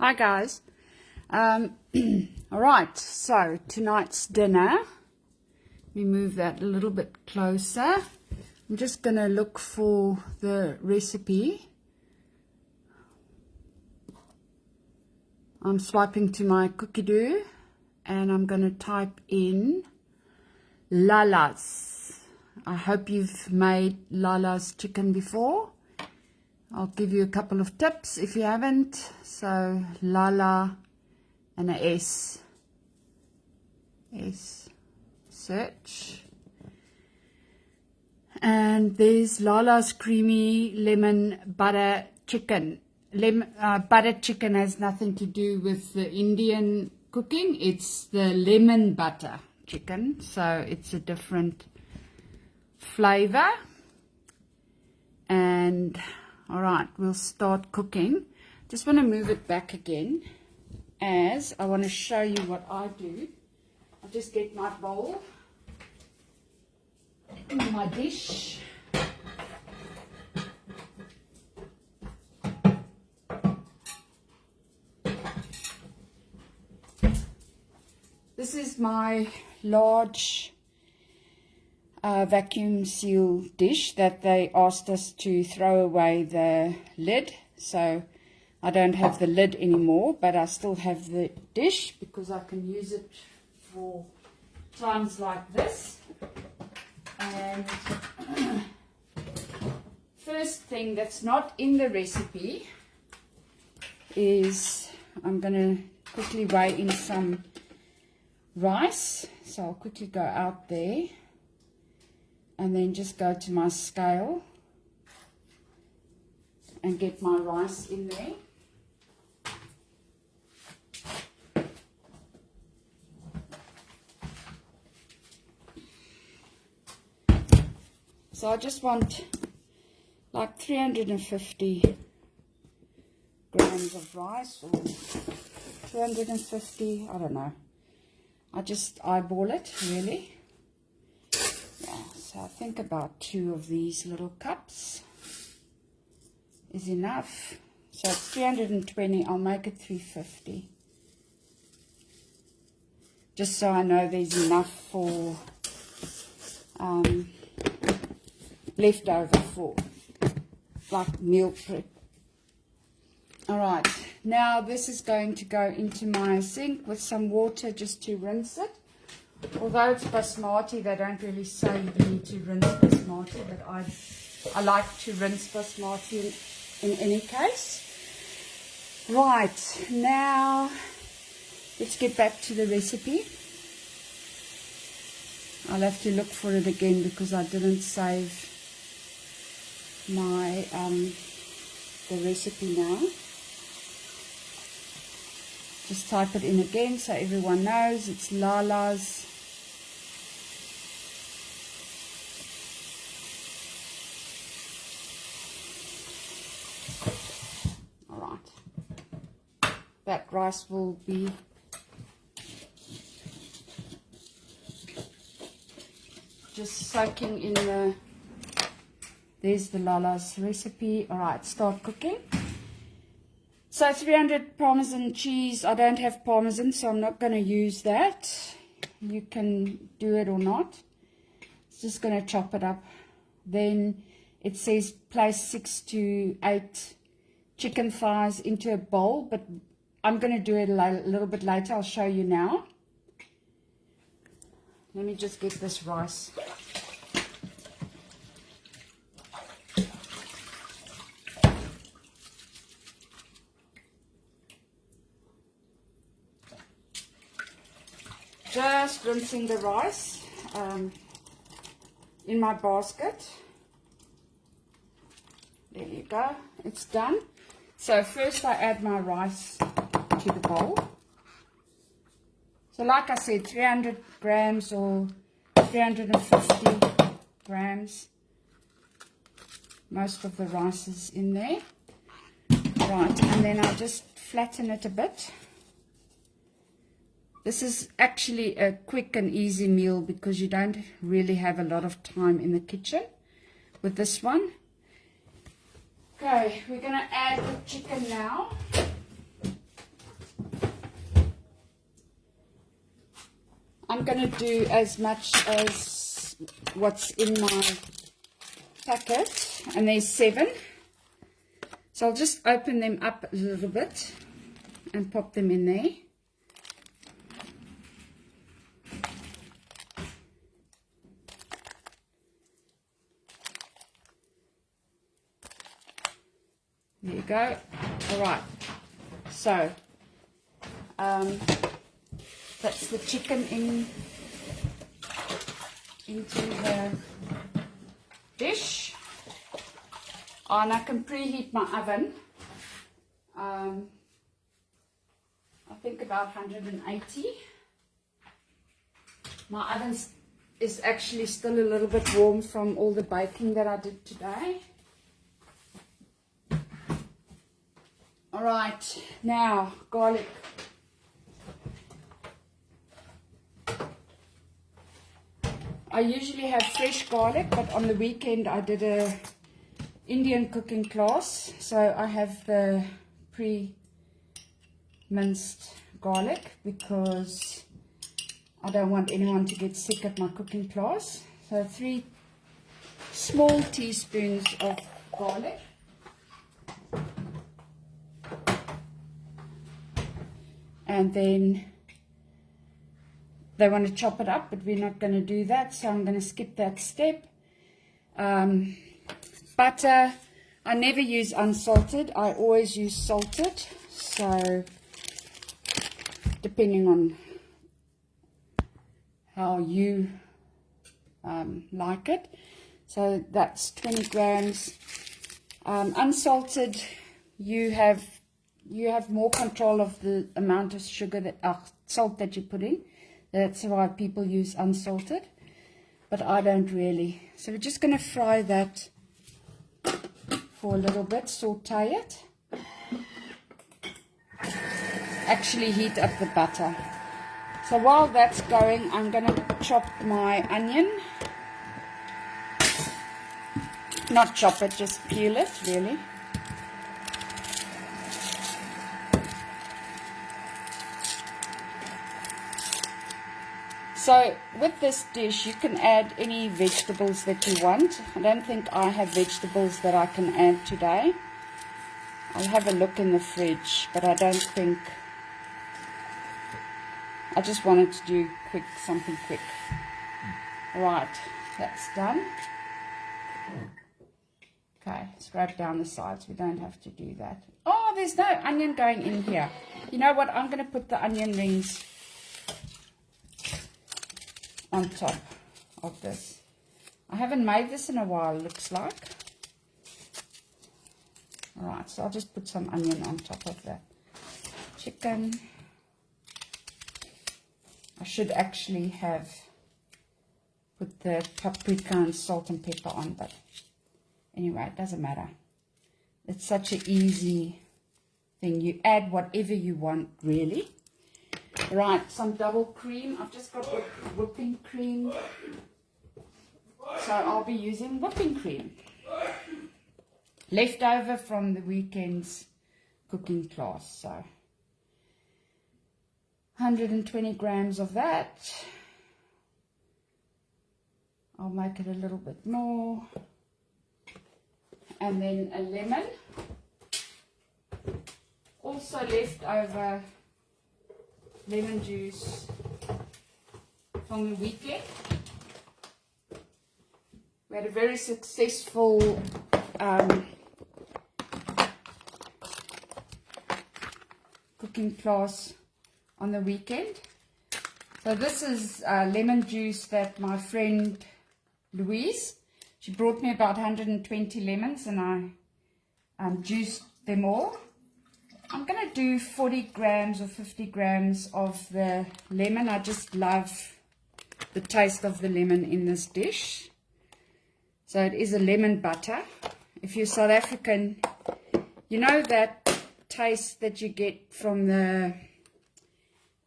Hi guys. All right, so tonight's dinner, let me move that a little bit closer. I'm just going to look for the recipe. I'm swiping to my cookie dough and I'm going to type in Lala's. I hope you've made Lala's chicken before. I'll give you a couple of tips if you haven't. So Lala and a S. Search. And there's Lala's creamy lemon butter chicken. Butter chicken has nothing to do with the Indian cooking. It's the lemon butter chicken. So it's a different flavor. And all right, we'll start cooking. Just want to move it back again as I want to show you what I do. I'll just get my bowl, my dish. This is my large vacuum seal dish that they asked us to throw away the lid, so I don't have the lid anymore, but I still have the dish because I can use it for times like this. And first thing that's not in the recipe is I'm going to quickly weigh in some rice, so I'll quickly go out there and then just go to my scale and get my rice in there. So I just want like 350 grams of rice, or 250, I don't know. I just eyeball it, really. So I think about 2 of these little cups is enough. So it's 320, I'll make it 350. Just so I know there's enough for leftover for like meal prep. Alright, now this is going to go into my sink with some water just to rinse it. Although it's basmati, they don't really say you need to rinse basmati, but I like to rinse basmati in any case. Right, now let's get back to the recipe. I'll have to look for it again because I didn't save my the recipe now. Just type it in again so everyone knows it's Lala's. Alright. That rice will be just soaking in the, there's the Lala's recipe. Alright, start cooking. So 300 Parmesan cheese. I don't have Parmesan, so I'm not going to use that. You can do it or not. It's just going to chop it up. Then it says place 6 to 8 chicken thighs into a bowl, but I'm going to do it a little bit later. I'll show you now. Let me just get this rice. Just rinsing the rice in my basket. There you go, it's done. So first I add my rice to the bowl. So like I said, 300 grams or 350 grams. Most of the rice is in there. Right, and then I'll just flatten it a bit. This is actually a quick and easy meal because you don't really have a lot of time in the kitchen with this one. Okay, we're going to add the chicken now. I'm going to do as much as what's in my packet, and there's 7. So I'll just open them up a little bit and pop them in there. There you go. All right. So that's the chicken into the dish. And I can preheat my oven. I think about 180. My oven is actually still a little bit warm from all the baking that I did today. All right, now garlic. I usually have fresh garlic, but on the weekend I did a Indian cooking class, so I have the pre-minced garlic because I don't want anyone to get sick at my cooking class. So 3 small teaspoons of garlic. And then they want to chop it up, but we're not going to do that, so I'm going to skip that step. Butter, I never use unsalted, I always use salted, so depending on how you like it. So that's 20 grams. Unsalted, you have more control of the amount of sugar that salt that you put in. That's why people use unsalted, but I don't really. So we're just going to fry that for a little bit, saute it. Actually heat up the butter. So while that's going, I'm going to chop my onion. Not chop it, just peel it, really. So with this dish, you can add any vegetables that you want. I don't think I have vegetables that I can add today. I'll have a look in the fridge, but I don't think. I just wanted to do something quick. Right, that's done. Okay, scrape down the sides. We don't have to do that. Oh, there's no onion going in here. You know what? I'm going to put the onion rings on top of this. I haven't made this in a while, looks like. Alright, so I'll just put some onion on top of that chicken. I should actually have put the paprika and salt and pepper on, but anyway, it doesn't matter. It's such an easy thing. You add whatever you want, really. Right, some double cream. I've just got whipping cream, so I'll be using whipping cream. Leftover from the weekend's cooking class, so 120 grams of that. I'll make it a little bit more. And then a lemon. Also leftover lemon juice from the weekend. We had a very successful cooking class on the weekend. So this is lemon juice that my friend Louise, she brought me about 120 lemons, and I juiced them all. I'm going to do 40 grams or 50 grams of the lemon. I just love the taste of the lemon in this dish. So it is a lemon butter. If you're South African, you know that taste that you get from the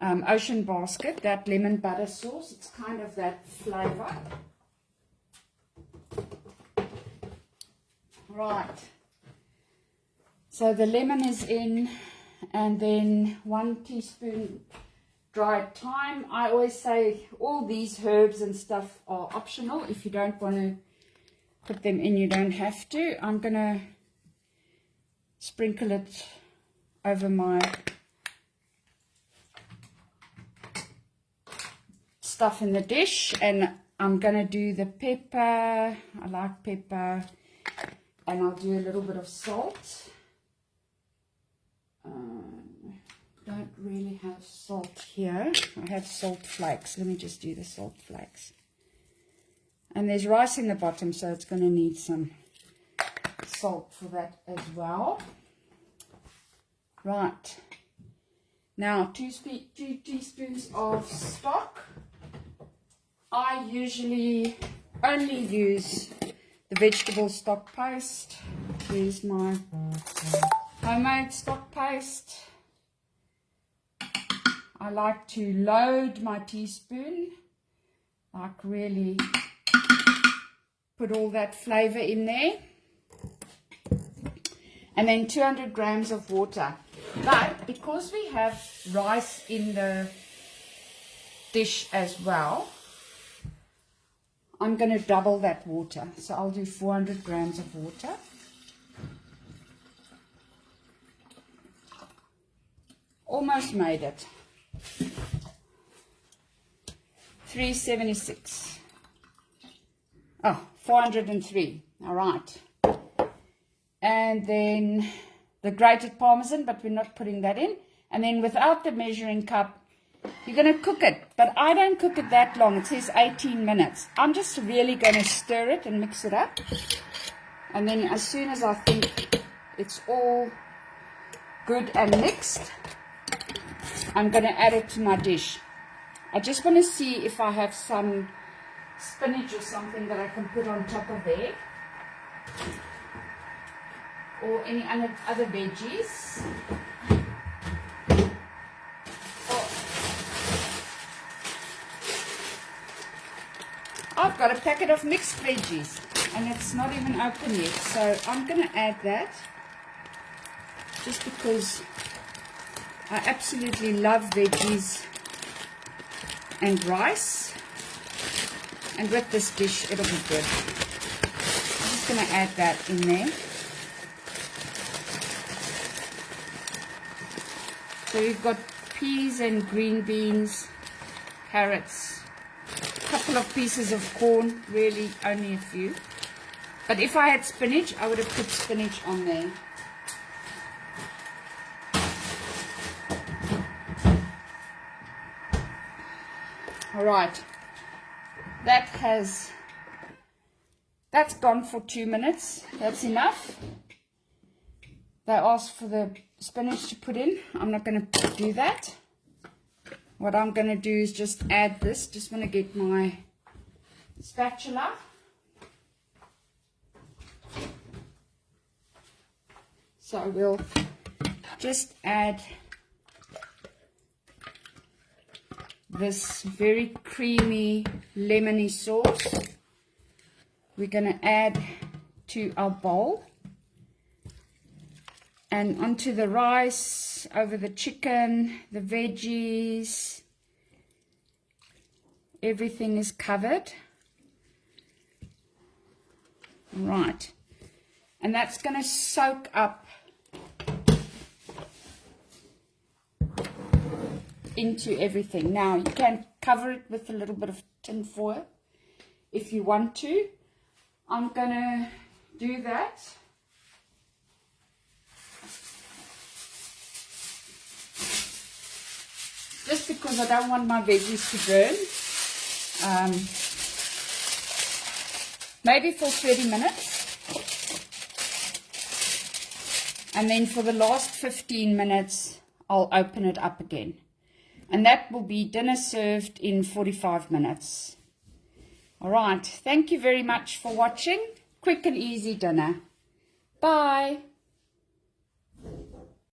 Ocean Basket, that lemon butter sauce. It's kind of that flavor. Right. So the lemon is in, and then 1 teaspoon dried thyme. I always say all these herbs and stuff are optional. If you don't want to put them in, you don't have to. I'm going to sprinkle it over my stuff in the dish, and I'm going to do the pepper. I like pepper, and I'll do a little bit of salt. Don't really have salt here. I have salt flakes. Let me just do the salt flakes. And there's rice in the bottom, so it's going to need some salt for that as well. Right. Now, 2 teaspoons of stock. I usually only use the vegetable stock paste. Here's my homemade stock paste. I like to load my teaspoon, like really put all that flavor in there. And then 200 grams of water. But because we have rice in the dish as well, I'm going to double that water. So I'll do 400 grams of water. Almost made it. 376. Oh, 403. All right. And then the grated parmesan, but we're not putting that in. And then without the measuring cup, you're going to cook it. But I don't cook it that long. It says 18 minutes. I'm just really going to stir it and mix it up. And then as soon as I think it's all good and mixed, I'm going to add it to my dish. I just want to see if I have some spinach or something that I can put on top of there. Or any other veggies. I've got a packet of mixed veggies and it's not even open yet. So I'm going to add that just because I absolutely love veggies and rice, and with this dish it'll be good. I'm just going to add that in there. So we've got peas and green beans, carrots, a couple of pieces of corn, really only a few. But if I had spinach, I would have put spinach on there. Alright, that's gone for 2 minutes. That's enough. They asked for the spinach to put in. I'm not going to do that. What I'm going to do is just add this. Just want to get my spatula. So we'll just add this very creamy lemony sauce. We're going to add to our bowl. And onto the rice, over the chicken, the veggies. Everything is covered. Right. And that's going to soak up into everything. Now, you can cover it with a little bit of tin foil if you want to. I'm going to do that. Just because I don't want my veggies to burn. Maybe for 30 minutes. And then for the last 15 minutes, I'll open it up again. And that will be dinner served in 45 minutes. All right. Thank you very much for watching. Quick and easy dinner. Bye.